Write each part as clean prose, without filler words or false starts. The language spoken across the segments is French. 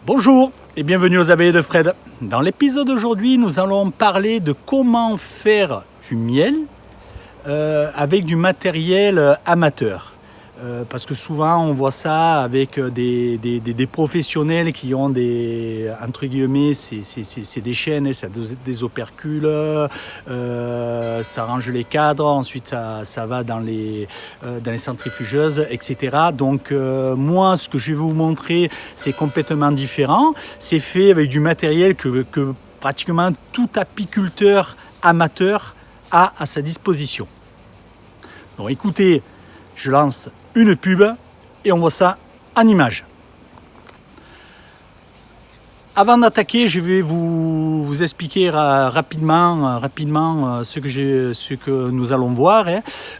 Bonjour et bienvenue aux abeilles de Fred. Dans l'épisode d'aujourd'hui, nous allons parler de comment faire du miel avec du matériel amateur. Parce que souvent on voit ça avec des professionnels qui ont entre guillemets, c'est des chaînes, c'est des opercules, ça range les cadres, ensuite ça va dans les centrifugeuses, etc. Donc moi, ce que je vais vous montrer, c'est complètement différent. C'est fait avec du matériel que pratiquement tout apiculteur amateur a à sa disposition. Donc écoutez, je lance une pub et on voit ça en image. Avant d'attaquer, je vais vous expliquer rapidement ce que nous allons voir.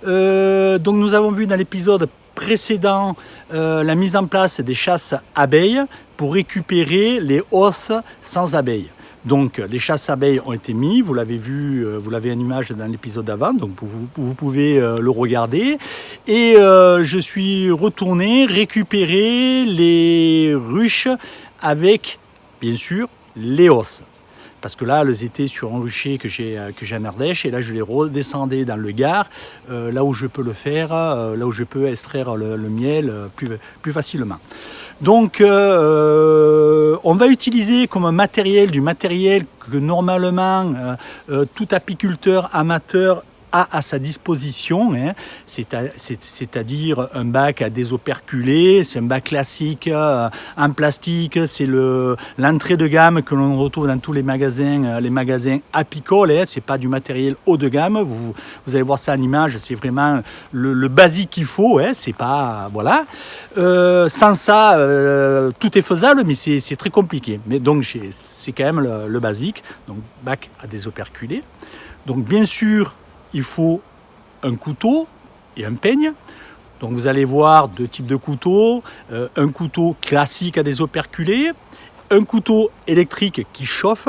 Donc nous avons vu dans l'épisode précédent la mise en place des chasses abeilles pour récupérer les hausses sans abeilles. Donc les chasses abeilles ont été mis, vous l'avez vu, vous l'avez en image dans l'épisode d'avant, donc vous pouvez le regarder. Et je suis retourné récupérer les ruches avec, bien sûr, les hausses. Parce que là, elles étaient sur un rucher que j'ai en Ardèche, et là je les redescendais dans le Gard, là où je peux le faire, là où je peux extraire le miel plus facilement. Donc on va utiliser comme matériel du matériel que normalement tout apiculteur amateur a à sa disposition, c'est-à-dire un bac à désoperculer, c'est un bac classique en plastique, c'est l'entrée de gamme que l'on retrouve dans tous les magasins apicoles, c'est pas du matériel haut de gamme, vous allez voir ça en image, c'est vraiment le basique qu'il faut, c'est pas, voilà. Sans ça, tout est faisable, mais c'est très compliqué. Mais donc c'est quand même le basique, donc bac à désoperculer. Donc bien sûr, il faut un couteau et un peigne. Donc vous allez voir deux types de couteaux, un couteau classique à désoperculer, un couteau électrique qui chauffe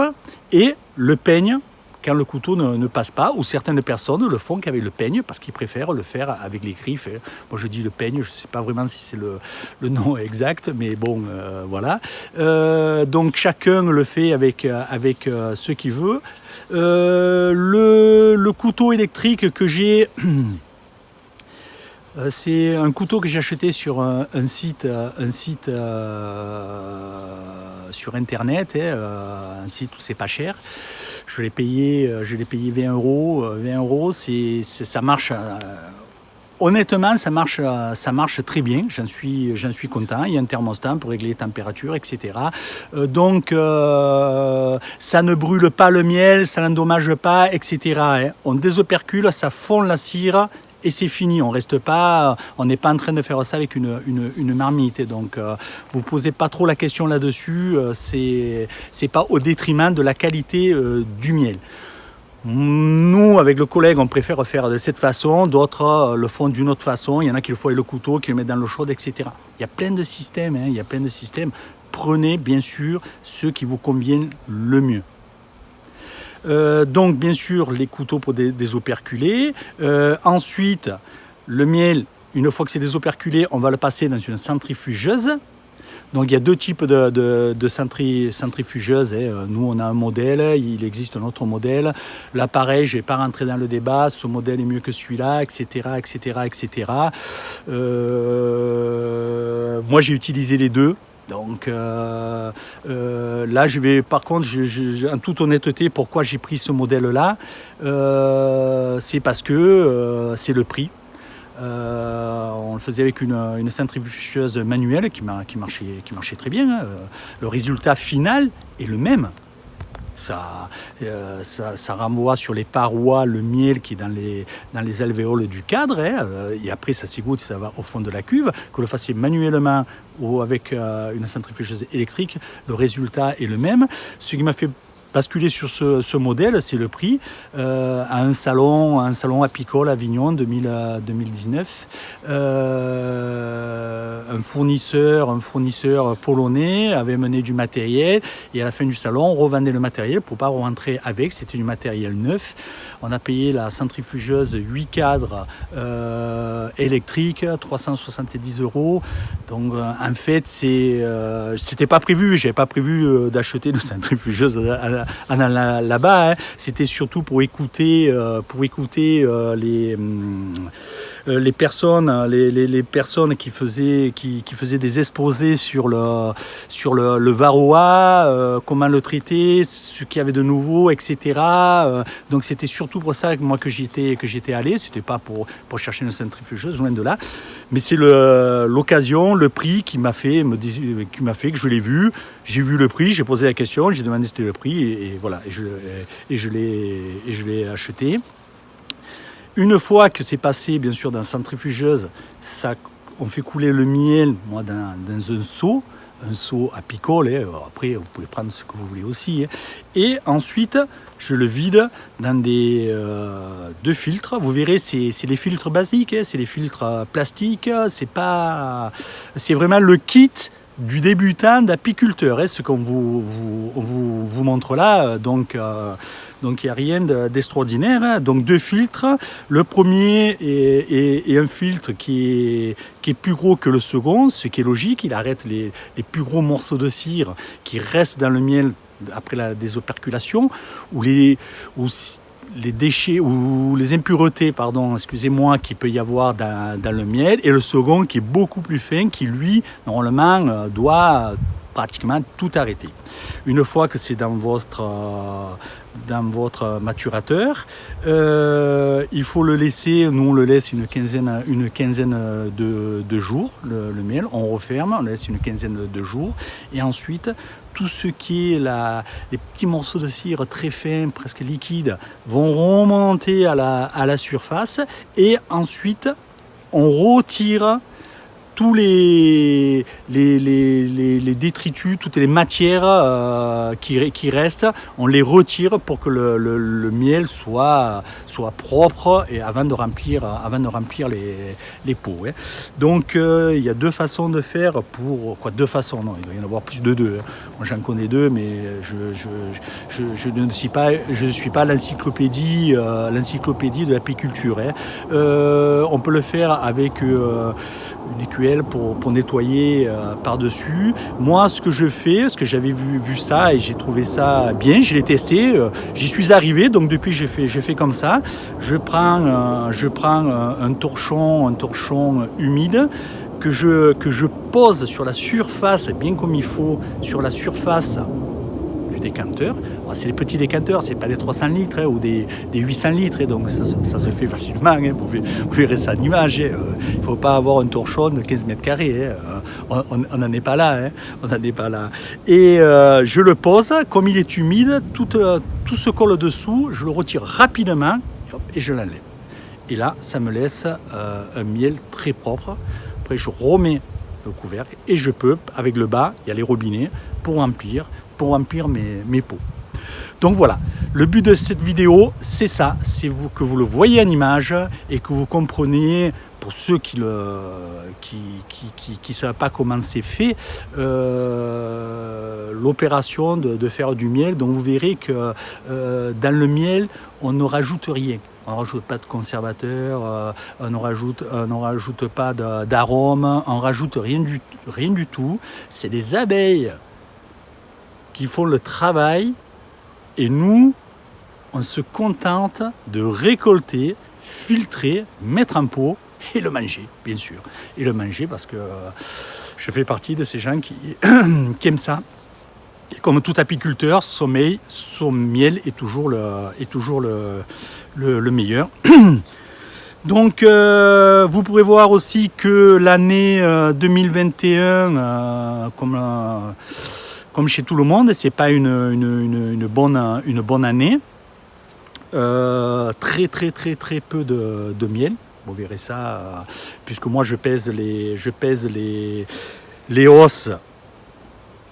et le peigne quand le couteau ne passe pas, ou certaines personnes le font qu'avec le peigne parce qu'ils préfèrent le faire avec les griffes. Moi je dis le peigne, je ne sais pas vraiment si c'est le nom exact, mais bon, voilà. Donc chacun le fait avec ce qu'il veut. Le couteau électrique que j'ai, c'est un couteau que j'ai acheté sur un site sur internet, un site où c'est pas cher. Je l'ai payé 20 euros. 20 euros, ça marche. Honnêtement, ça marche très bien. J'en suis content. Il y a un thermostat pour régler les températures, etc. Donc, ça ne brûle pas le miel, ça n'endommage pas, etc. On désopercule, ça fond la cire et c'est fini. On n'est pas en train de faire ça avec une marmite. Donc, vous posez pas trop la question là-dessus. C'est pas au détriment de la qualité du miel. Nous, avec le collègue, on préfère faire de cette façon, d'autres le font d'une autre façon. Il y en a qui le font avec le couteau, qui le mettent dans l'eau chaude, etc. Il y a plein de systèmes, Prenez bien sûr ceux qui vous conviennent le mieux. Donc, bien sûr, les couteaux pour désoperculer. Ensuite, le miel, une fois que c'est désoperculé, on va le passer dans une centrifugeuse. Donc il y a deux types de centrifugeuses. Nous on a un modèle, il existe un autre modèle. Là pareil, je ne vais pas rentrer dans le débat, ce modèle est mieux que celui-là, etc. Moi j'ai utilisé les deux. Donc là je vais, par contre, en toute honnêteté, pourquoi j'ai pris ce modèle-là, c'est parce que c'est le prix. On le faisait avec une centrifugeuse manuelle qui marchait très bien. Le résultat final est le même. Ça renvoie sur les parois le miel qui est dans les alvéoles du cadre, et après ça s'égoutte, ça va au fond de la cuve. Que vous le fassiez manuellement ou avec une centrifugeuse électrique, le résultat est le même. Ce qui m'a fait basculer sur ce modèle, c'est le prix. À un salon apicole à Avignon 2019, un fournisseur polonais avait mené du matériel, et à la fin du salon on revendait le matériel pour pas rentrer avec, c'était du matériel neuf. On a payé la centrifugeuse 8 cadres électriques, 370 €. Donc en fait, c'était pas prévu. J'avais pas prévu d'acheter une centrifugeuse là-bas. Hein. C'était surtout pour écouter les personnes qui faisaient des exposés sur le varroa, comment le traiter, ce qu'il y avait de nouveau, etc. Donc c'était surtout pour ça que j'étais allé. C'était pas pour chercher une centrifugeuse, loin de là. Mais c'est l'occasion, le prix qui m'a fait que je l'ai vu. J'ai vu le prix, j'ai posé la question, j'ai demandé c'était le prix et voilà, et je l'ai acheté. Une fois que c'est passé, bien sûr, dans la centrifugeuse, on fait couler le miel dans un seau apicole. Hein. Après, vous pouvez prendre ce que vous voulez aussi. Hein. Et ensuite, je le vide dans deux filtres. Vous verrez, c'est les filtres basiques, hein. C'est les filtres plastiques. C'est vraiment le kit du débutant d'apiculteur, hein, ce qu'on vous montre là. Donc il n'y a rien d'extraordinaire. Donc 2 filtres. Le premier est un filtre qui est plus gros que le second, ce qui est logique. Il arrête les plus gros morceaux de cire qui restent dans le miel après la désoperculation, ou les déchets ou les impuretés, excusez-moi, qu'il peut y avoir dans le miel. Et le second qui est beaucoup plus fin, qui lui, normalement, doit pratiquement tout arrêter. Une fois que c'est dans votre maturateur, il faut le laisser, nous on le laisse une quinzaine de jours, le miel, on referme, on le laisse une quinzaine de jours, et ensuite tout ce qui est les petits morceaux de cire très fins, presque liquides, vont remonter à la surface, et ensuite on retire tous les détritus, toutes les matières qui restent, on les retire pour que le miel soit propre et avant de remplir les pots. Hein. Donc il y a 2 façons de faire deux façons, non, il doit y en avoir plus de 2. Hein. Moi j'en connais 2, mais je ne suis pas l'encyclopédie de l'apiculture. Hein. On peut le faire avec une écuelle pour nettoyer par-dessus. Moi, ce que je fais, parce que j'avais vu ça et j'ai trouvé ça bien, je l'ai testé, j'y suis arrivé, donc depuis je fais comme ça. Je prends un torchon humide que je pose sur la surface, bien comme il faut, sur la surface du décanteur. C'est des petits décanteurs, c'est pas des 300 litres, hein, ou des 800 litres, hein, donc ça se fait facilement, hein, vous verrez ça en image. Hein, il ne faut pas avoir un torchon de 15 mètres carrés, hein, on n'en est pas là. Hein, on n'en est pas là. Et je le pose, comme il est humide, tout ce colle dessous, je le retire rapidement et je l'enlève. Et là, ça me laisse un miel très propre. Après, je remets le couvercle et je peux, avec le bas, il y a les robinets, pour remplir mes pots. Donc voilà, le but de cette vidéo, c'est ça, c'est que vous le voyez en image et que vous compreniez, pour ceux qui savent pas comment c'est fait, l'opération de faire du miel. Donc vous verrez que dans le miel, on ne rajoute rien. On ne rajoute pas de conservateur, on ne rajoute pas d'arôme, on ne rajoute rien du tout. C'est les abeilles qui font le travail. Et nous, on se contente de récolter, filtrer, mettre en pot et le manger, bien sûr. Et le manger parce que je fais partie de ces gens qui aiment ça. Et comme tout apiculteur, son miel est toujours le meilleur. Donc, vous pourrez voir aussi que l'année 2021, comme chez tout le monde, c'est pas une bonne année. Très peu de miel. Vous verrez ça, puisque moi je pèse les os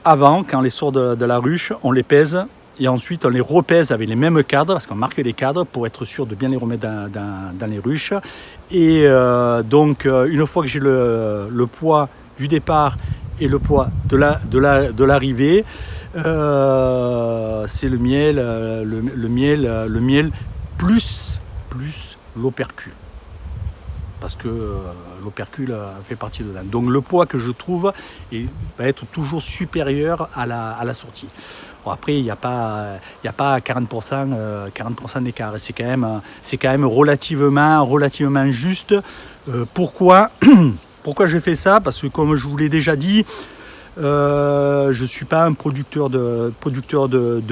avant, quand on les sort de la ruche, on les pèse et ensuite on les repèse avec les mêmes cadres, parce qu'on marque les cadres pour être sûr de bien les remettre dans les ruches. Et donc une fois que j'ai le poids du départ et le poids de l'arrivée, c'est le miel plus l'opercule. Parce que l'opercule fait partie dedans. Donc le poids que je trouve va être toujours supérieur à la sortie. Bon, après, il n'y a pas 40% d'écart. C'est quand même relativement juste. Pourquoi j'ai fait ça? Parce que comme je vous l'ai déjà dit, je ne suis pas un producteur de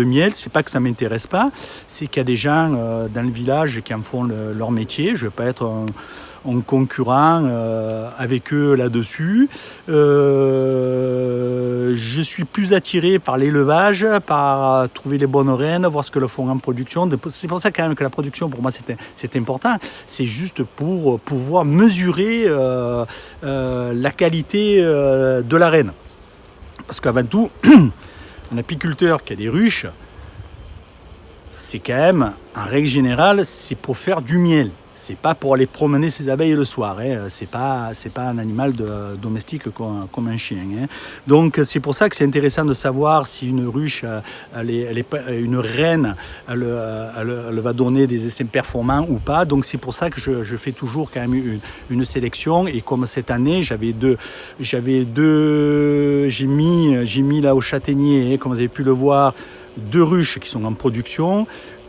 miel. C'est pas que ça ne m'intéresse pas, c'est qu'il y a des gens dans le village qui en font leur métier. Je ne vais pas être en concurrent avec eux là-dessus. Je suis plus attiré par l'élevage, par trouver les bonnes reines, voir ce que le font en production. C'est pour ça quand même que la production pour moi c'est important. C'est juste pour pouvoir mesurer la qualité de la reine. Parce qu'avant tout, un apiculteur qui a des ruches, c'est quand même, en règle générale, c'est pour faire du miel. C'est pas pour aller promener ses abeilles le soir. Hein. C'est pas un animal domestique comme un chien. Hein. Donc c'est pour ça que c'est intéressant de savoir si une ruche, une reine, elle va donner des essaims performants ou pas. Donc c'est pour ça que je fais toujours quand même une sélection. Et comme cette année, j'ai mis là au châtaignier, comme vous avez pu le voir, 2 ruches qui sont en production.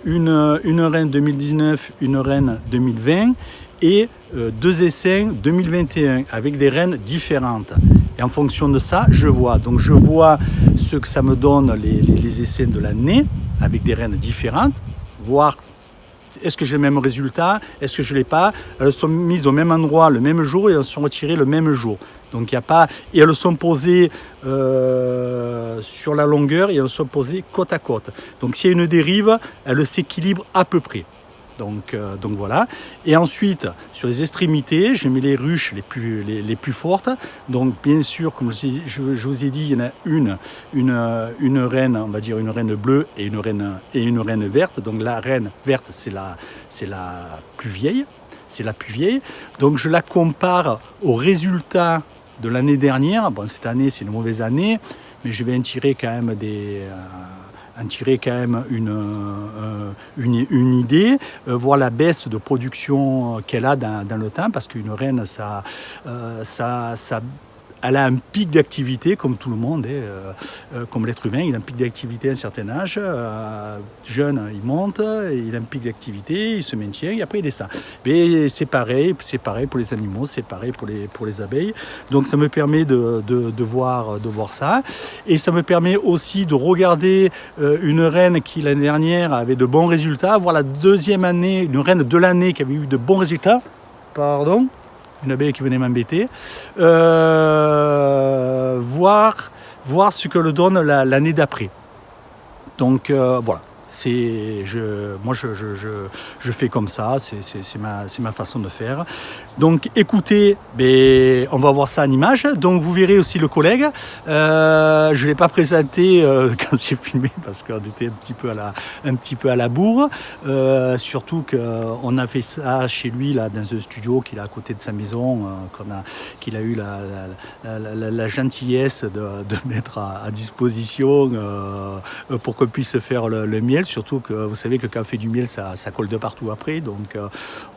Une reine 2019, une reine 2020 et 2 essaims 2021 avec des reines différentes. Et en fonction de ça, je vois. Donc je vois ce que ça me donne les essaims de l'année avec des reines différentes, voir est-ce que j'ai le même résultat, est-ce que je ne l'ai pas. Elles sont mises au même endroit le même jour et elles sont retirées le même jour. Donc il n'y a pas. Et elles sont posées sur la longueur et elles sont posées côte à côte. Donc s'il y a une dérive, elles s'équilibrent à peu près. Donc voilà. Et ensuite, sur les extrémités, je mets les ruches les plus fortes. Donc bien sûr, comme je vous ai dit, il y en a une reine, on va dire une reine bleue et une reine verte. Donc la reine verte, c'est la plus vieille. C'est la plus vieille. Donc je la compare aux résultats de l'année dernière. Bon, cette année, c'est une mauvaise année, mais je vais en tirer quand même une idée, voir la baisse de production qu'elle a dans le temps, parce qu'une reine, elle a un pic d'activité, comme tout le monde, comme l'être humain, il a un pic d'activité à un certain âge. Jeune, il monte, il a un pic d'activité, il se maintient, et après il descend. Mais c'est pareil pour les animaux, c'est pareil pour les abeilles. Donc ça me permet de voir ça. Et ça me permet aussi de regarder une reine qui, l'année dernière, avait de bons résultats, voir la deuxième année, une reine de l'année qui avait eu de bons résultats. Pardon, une abeille qui venait m'embêter, voir ce que le donne l'année d'après. Donc voilà, moi je fais comme ça, c'est ma façon de faire. Donc écoutez, on va voir ça en image. Donc vous verrez aussi le collègue. Je ne l'ai pas présenté quand j'ai filmé parce qu'on était un petit peu à la bourre. Surtout qu'on a fait ça chez lui là, dans un studio qu'il a à côté de sa maison, qu'il a eu la gentillesse de mettre à disposition pour qu'on puisse faire le miel. Surtout que vous savez que quand on fait du miel, ça colle de partout après. Donc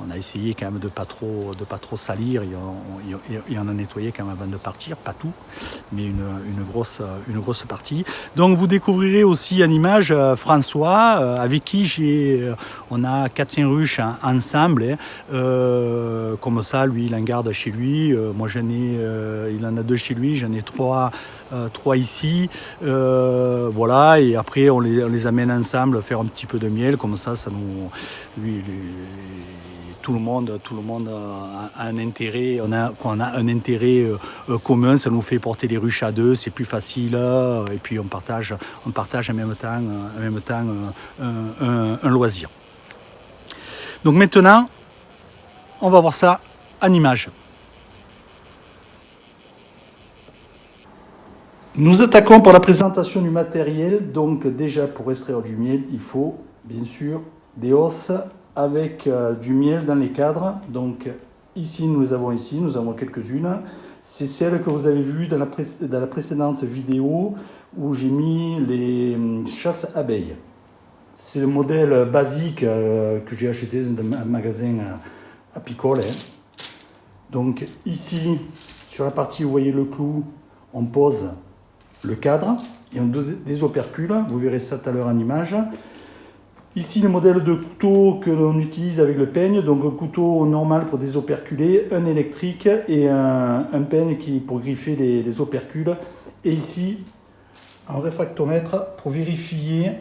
on a essayé quand même de pas trop salir et on a nettoyé quand même avant de partir, pas tout, mais une grosse partie. Donc vous découvrirez aussi en image François, avec qui on a 4-5 ruches ensemble. Comme ça, lui, il en garde chez lui. Moi, il en a 2 chez lui, j'en ai 3 ici, voilà, et après on les amène ensemble faire un petit peu de miel, comme ça tout le monde a un intérêt, on a un intérêt commun, ça nous fait porter les ruches à 2, c'est plus facile, et puis on partage en même temps un loisir. Donc maintenant, on va voir ça en image. Nous attaquons par la présentation du matériel. Donc déjà pour extraire du miel, il faut bien sûr des hausses avec du miel dans les cadres. Donc ici nous avons quelques-unes. C'est celle que vous avez vue dans la précédente vidéo où j'ai mis les chasses abeilles. c'est le modèle basique que j'ai acheté dans un magasin apicole. Donc ici, sur la partie où vous voyez le clou, on pose le cadre et on des opercules. Vous verrez ça tout à l'heure en image. Ici, le modèle de couteau que l'on utilise avec le peigne. Donc un couteau normal pour désoperculer, un électrique et un peigne pour griffer les opercules. Et ici, un réfractomètre pour vérifier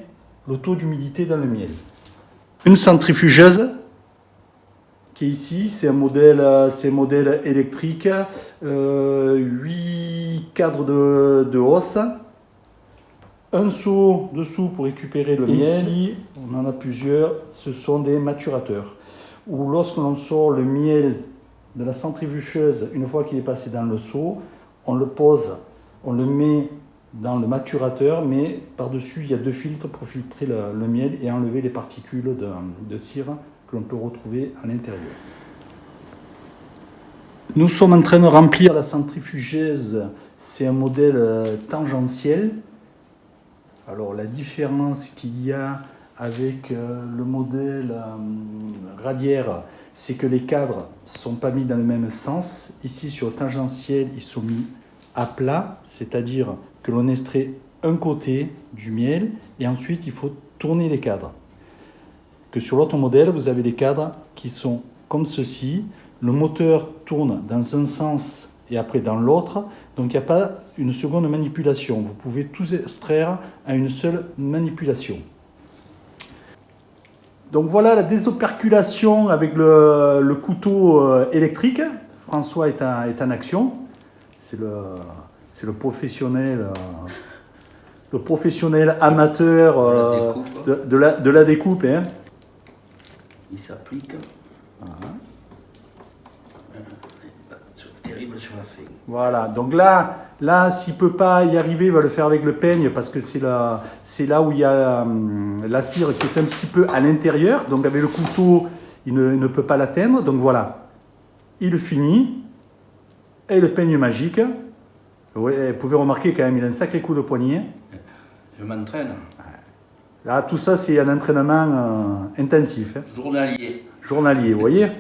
le taux d'humidité dans le miel. Une centrifugeuse qui est ici, c'est un modèle électrique, 8 cadres de hausse, un seau dessous pour récupérer le miel. Ici, on en a plusieurs, ce sont des maturateurs. Où lorsque l'on sort le miel de la centrifugeuse, une fois qu'il est passé dans le seau, on le pose, on le met dans le maturateur, mais par-dessus, il y a 2 filtres pour filtrer le miel et enlever les particules de cire que l'on peut retrouver à l'intérieur. Nous sommes en train de remplir la centrifugeuse. C'est un modèle tangentiel. Alors la différence qu'il y a avec le modèle radiaire, c'est que les cadres ne sont pas mis dans le même sens. Ici sur le tangentiel, ils sont mis à plat, c'est-à-dire que l'on extrait un côté du miel et ensuite il faut tourner les cadres. Que sur l'autre modèle, vous avez les cadres qui sont comme ceci. Le moteur tourne dans un sens et après dans l'autre, donc il n'y a pas une seconde manipulation. Vous pouvez tout extraire à une seule manipulation. Donc voilà la désoperculation avec le couteau électrique. François est en action. C'est le professionnel amateur de la découpe. Hein. Il s'applique. Terrible sur la fin. Voilà, donc là s'il ne peut pas y arriver, il va le faire avec le peigne parce que c'est là où il y a la cire qui est un petit peu à l'intérieur. Donc avec le couteau, il ne peut pas l'atteindre. Donc voilà, il finit. Et le peigne magique. Vous pouvez remarquer quand même, il a un sacré coup de poignet. Je m'entraîne. Là, tout ça, c'est un entraînement intensif. Hein. Journalier, vous voyez.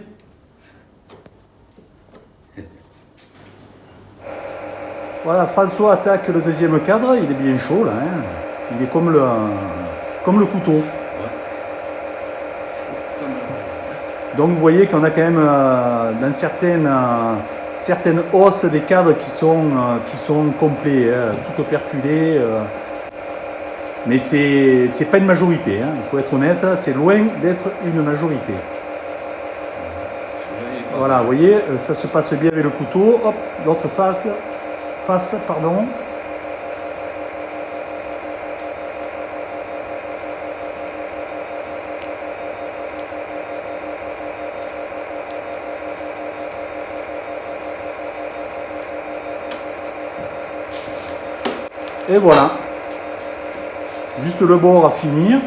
Voilà, François attaque le deuxième cadre, il est bien chaud là. Hein. Il est comme le couteau. Ouais. Donc vous voyez qu'on a quand même dans certaines hausses des cadres qui sont complets, tout operculés. Mais c'est pas une majorité, hein. Il faut être honnête, c'est loin d'être une majorité. Voilà, vous voyez, ça se passe bien avec le couteau. Hop, l'autre face, pardon. Et voilà. Juste le bord à finir.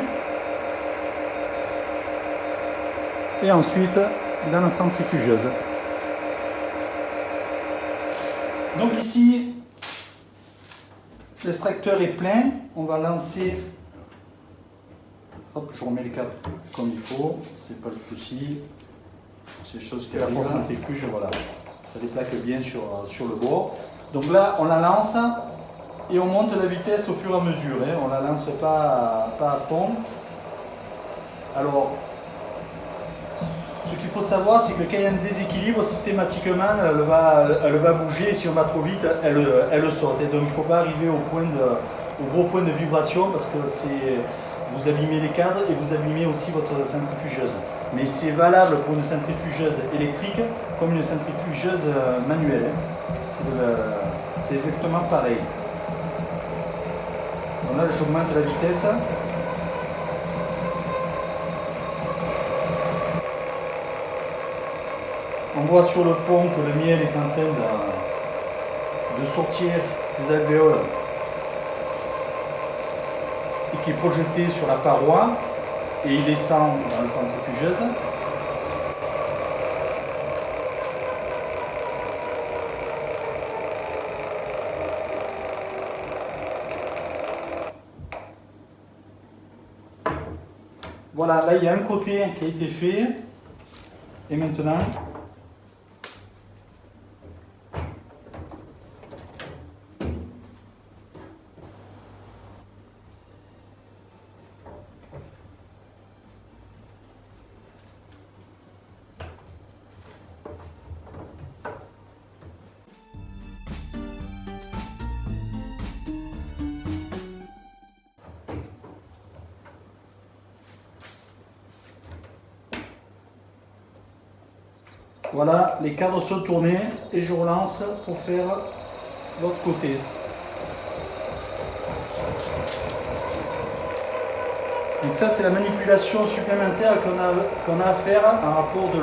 Et ensuite, dans la centrifugeuse. Donc ici, l'extracteur est plein. On va lancer. Hop, je remets les câbles comme il faut. C'est pas le souci. C'est des choses qui arrivent. La centrifuge, voilà. Ça déplaque bien sur le bord. Donc là, on la lance. Et on monte la vitesse au fur et à mesure, hein. On ne la lance pas à fond. Alors, ce qu'il faut savoir, c'est que quand il y a un déséquilibre, systématiquement, elle va bouger. Si on va trop vite, elle saute. Et donc, il ne faut pas arriver au gros point de vibration parce que vous abîmez les cadres et vous abîmez aussi votre centrifugeuse. Mais c'est valable pour une centrifugeuse électrique comme une centrifugeuse manuelle. Hein. C'est exactement pareil. Donc là, j'augmente la vitesse. On voit sur le fond que le miel est en train de sortir des alvéoles et qui est projeté sur la paroi et il descend dans la centrifugeuse. Voilà, là il y a un côté qui a été fait. Et maintenant, voilà, les cadres sont tournés et je relance pour faire l'autre côté. Donc ça c'est la manipulation supplémentaire qu'on a à faire en rapport de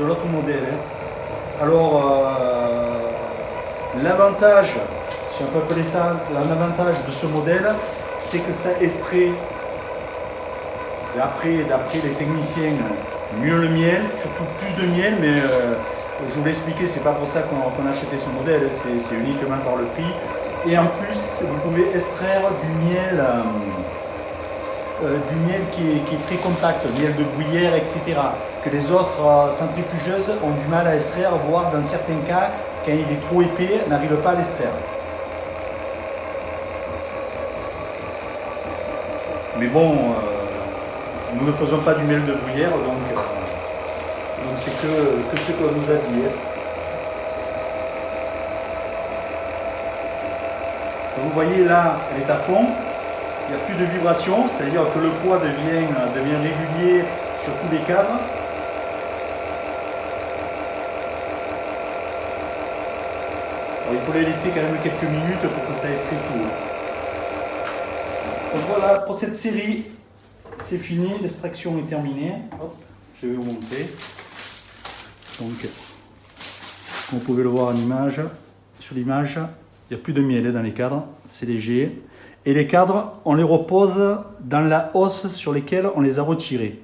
l'autre modèle. Alors l'avantage, si on peut appeler ça l'avantage de ce modèle, c'est que ça extrait, d'après les techniciens, mieux le miel, surtout plus de miel, mais je vous l'ai expliqué, c'est pas pour ça qu'on a acheté ce modèle, c'est uniquement par le prix. Et en plus, vous pouvez extraire du miel qui est très compact, miel de bruyère, etc. Que les autres centrifugeuses ont du mal à extraire, voire dans certains cas, quand il est trop épais, n'arrivent pas à l'extraire. Mais bon, nous ne faisons pas du miel de bruyère, donc c'est que ce qu'on nous a dit. Vous voyez là, elle est à fond, il n'y a plus de vibration, c'est-à-dire que le poids devient régulier sur tous les cadres. Alors, il faut les laisser quand même quelques minutes pour que ça extrait tout. Donc voilà, pour cette série, c'est fini, l'extraction est terminée. Hop, je vais vous montrer. Donc, comme vous pouvez le voir en image, sur l'image, il n'y a plus de miel dans les cadres, c'est léger. Et les cadres, on les repose dans la hausse sur laquelle on les a retirés.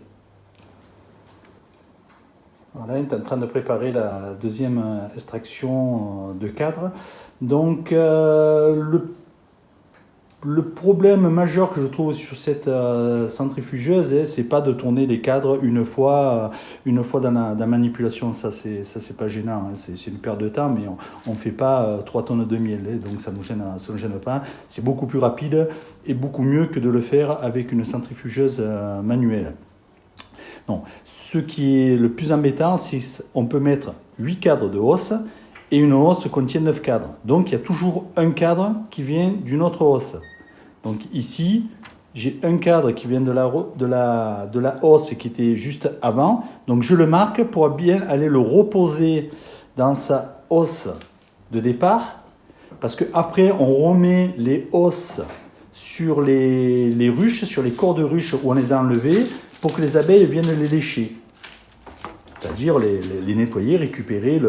Voilà, on est en train de préparer la deuxième extraction de cadre. Donc, le problème majeur que je trouve sur cette centrifugeuse, c'est pas de tourner les cadres une fois dans la manipulation. Ça c'est pas gênant, hein. C'est une perte de temps, mais on fait pas 3 tonnes de miel, hein, donc ça nous gêne pas. C'est beaucoup plus rapide et beaucoup mieux que de le faire avec une centrifugeuse manuelle. Non, ce qui est le plus embêtant, c'est qu'on peut mettre 8 cadres de hausse et une hausse contient 9 cadres. Donc il y a toujours un cadre qui vient d'une autre hausse. Donc ici, j'ai un cadre qui vient de la hausse qui était juste avant. Donc je le marque pour bien aller le reposer dans sa hausse de départ. Parce qu'après, on remet les hausses sur les ruches, sur les corps de ruches où on les a enlevés, pour que les abeilles viennent les lécher. C'est-à-dire les nettoyer, récupérer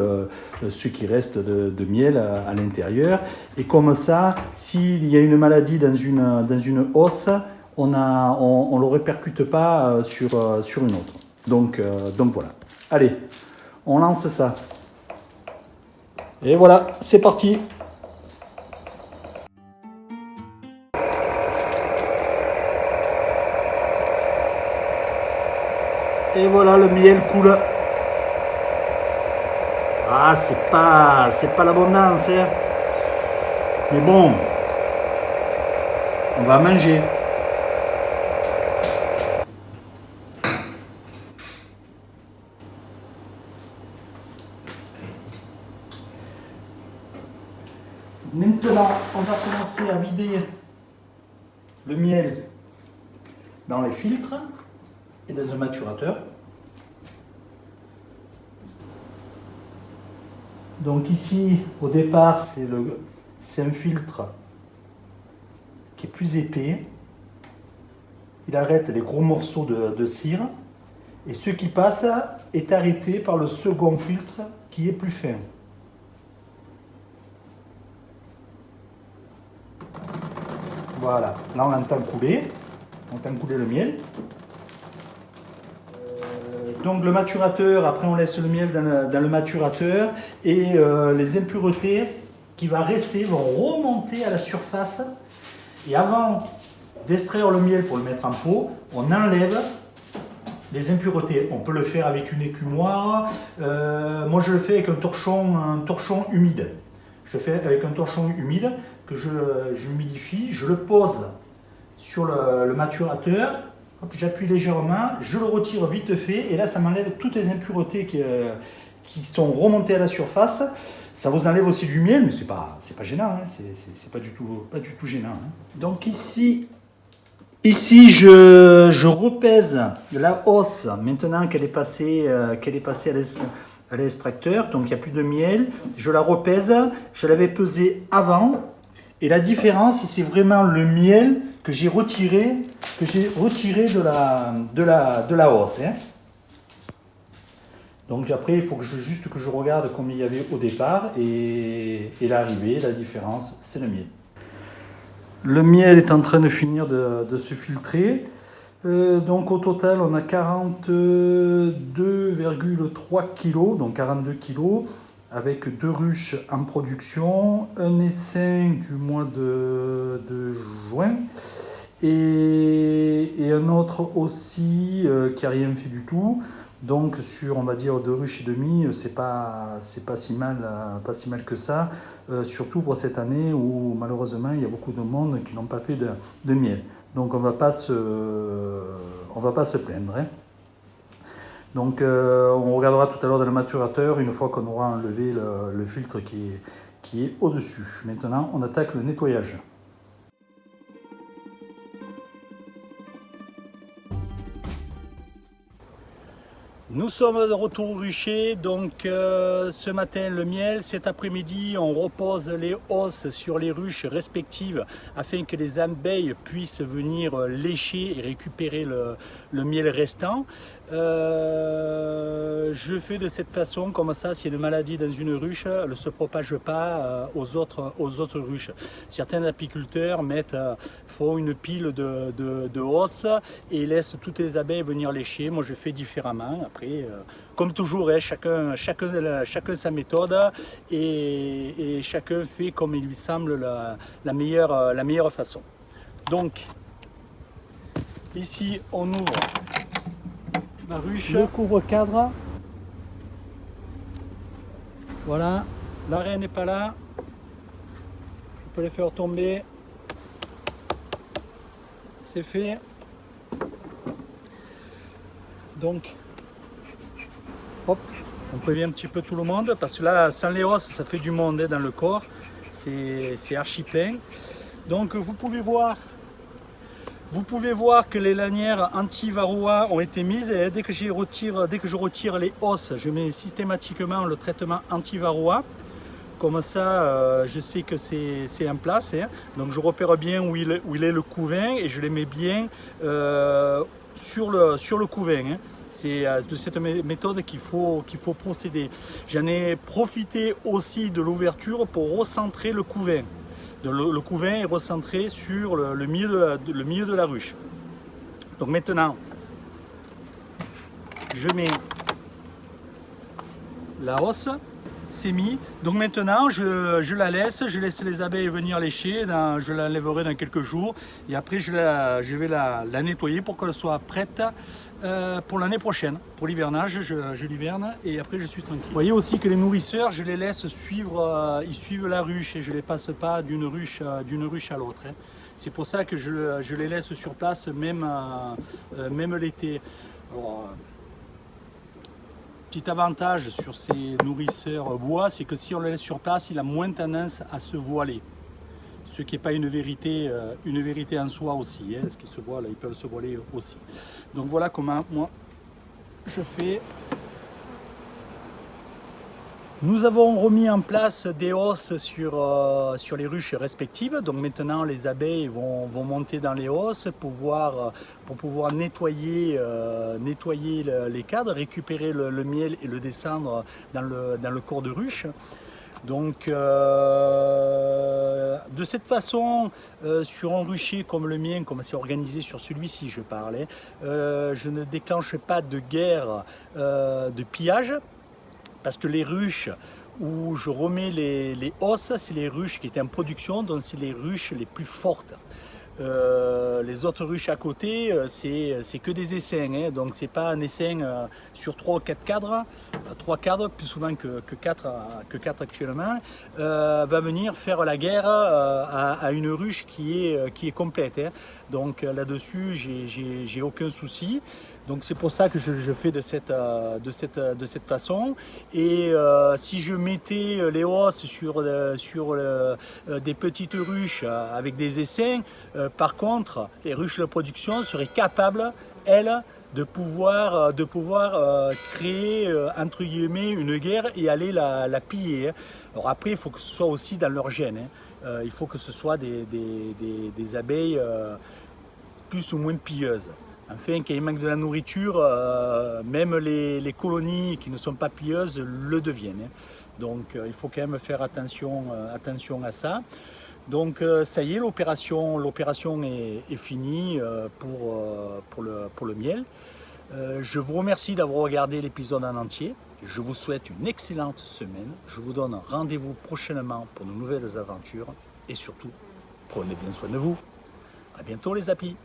ce qui reste de miel à l'intérieur. Et comme ça, s'il y a une maladie dans une hausse, on ne le répercute pas sur une autre. Donc voilà. Allez, on lance ça. Et voilà, c'est parti. Et voilà, le miel coule. Ah, c'est pas l'abondance, hein. Mais bon, on va manger. Maintenant, on va commencer à vider le miel dans les filtres et dans un maturateur. Donc ici, au départ, c'est un filtre qui est plus épais. Il arrête les gros morceaux de cire. Et ce qui passe est arrêté par le second filtre qui est plus fin. Voilà, là on l'entend couler. On entend couler le miel. Donc le maturateur, après on laisse le miel dans le maturateur et les impuretés qui vont rester vont remonter à la surface. Et avant d'extraire le miel pour le mettre en pot, on enlève les impuretés. On peut le faire avec une écumoire. Moi, je le fais avec un torchon humide. Je le fais avec un torchon humide que j'humidifie. Je le pose sur le maturateur. J'appuie légèrement, je le retire vite fait et là, ça m'enlève toutes les impuretés qui sont remontées à la surface. Ça vous enlève aussi du miel, mais c'est pas gênant, hein. C'est pas du tout gênant. Hein. Donc ici je repèse la hausse maintenant qu'elle est passée à l'extracteur, donc il n'y a plus de miel. Je la repèse, je l'avais pesée avant, et la différence, c'est vraiment le miel que j'ai retiré de la hausse. Hein. Donc après, il faut juste que je regarde combien il y avait au départ et l'arrivée, la différence, c'est le miel. Le miel est en train de finir de se filtrer. Donc au total, on a 42,3 kg, donc 42 kg, avec 2 ruches en production, un essaim du mois de juin et un autre aussi qui n'a rien fait du tout. Donc sur, on va dire, 2 ruches et demie, c'est pas si mal que ça, surtout pour cette année où malheureusement il y a beaucoup de monde qui n'ont pas fait de miel. Donc on va pas se plaindre. Hein. Donc on regardera tout à l'heure dans le maturateur une fois qu'on aura enlevé le filtre qui est au-dessus. Maintenant on attaque le nettoyage. Nous sommes de retour au rucher, donc ce matin le miel, cet après-midi on repose les hausses sur les ruches respectives afin que les abeilles puissent venir lécher et récupérer le miel restant. Je fais de cette façon, comme ça, s'il y a une maladie dans une ruche, elle ne se propage pas aux autres ruches. Certains apiculteurs font une pile de hausses et laissent toutes les abeilles venir lécher. Moi je fais différemment. Après, comme toujours, hein, chacun sa méthode et chacun fait comme il lui semble la meilleure façon. Donc, ici on ouvre la ruche, le couvre-cadre. Voilà, la reine n'est pas là. Je peux les faire tomber. C'est fait. Donc, hop, on prévient un petit peu tout le monde parce que là, sans les hausses, ça fait du monde dans le corps. C'est archi plein. Donc, vous pouvez voir que les lanières anti-varroa ont été mises et dès que je retire les hausses, je mets systématiquement le traitement anti-varroa. Comme ça, je sais que c'est en place. Hein. Donc je repère bien où il est le couvain et je les mets bien sur le couvain. Hein. C'est de cette méthode qu'il faut procéder. J'en ai profité aussi de l'ouverture pour recentrer le couvain. Le couvain est recentré sur le milieu de la ruche. Donc maintenant, je mets la hausse, c'est mis. Donc maintenant, je laisse les abeilles venir lécher, je l'enlèverai dans quelques jours. Et après, je vais la nettoyer pour qu'elle soit prête pour l'année prochaine. Pour l'hivernage, je l'hiverne et après je suis tranquille. Vous voyez aussi que les nourrisseurs, je les laisse suivre, ils suivent la ruche et je ne les passe pas d'une ruche à l'autre. Hein. C'est pour ça que je les laisse sur place même l'été. Petit avantage sur ces nourrisseurs bois, c'est que si on les laisse sur place, il a moins tendance à se voiler. Ce qui n'est pas une vérité en soi aussi. Hein. Ce qui se voile, ils peuvent se voiler aussi. Donc voilà comment moi je fais. Nous avons remis en place des hausses sur les ruches respectives. Donc maintenant les abeilles vont monter dans les hausses pour pouvoir nettoyer les cadres, récupérer le miel et le descendre dans le corps de ruche. Donc de cette façon, sur un rucher comme le mien, comme c'est organisé sur celui-ci je parlais, je ne déclenche pas de guerre de pillage parce que les ruches où je remets les hausses, c'est les ruches qui étaient en production, donc c'est les ruches les plus fortes. Les autres ruches à côté, c'est que des essaims, hein, donc c'est pas un essaim sur 3 ou 4 cadres, 3 cadres plus souvent que 4 actuellement, va venir faire la guerre à une ruche qui est complète, hein. Donc là-dessus, j'ai aucun souci. Donc c'est pour ça que je fais de cette façon. Et si je mettais les hausses sur des petites ruches avec des essaims, par contre, les ruches de production seraient capables, elles, de pouvoir créer entre guillemets une guerre et aller la piller, hein. Alors après, il faut que ce soit aussi dans leur gène, hein. Il faut que ce soit des abeilles plus ou moins pilleuses. Enfin, quand il manque de la nourriture, même les colonies qui ne sont pas pilleuses le deviennent, hein. Donc il faut quand même faire attention à ça. Donc ça y est, l'opération est finie pour le miel. Je vous remercie d'avoir regardé l'épisode en entier. Je vous souhaite une excellente semaine. Je vous donne rendez-vous prochainement pour de nouvelles aventures. Et surtout, prenez bien soin de vous. À bientôt les apis.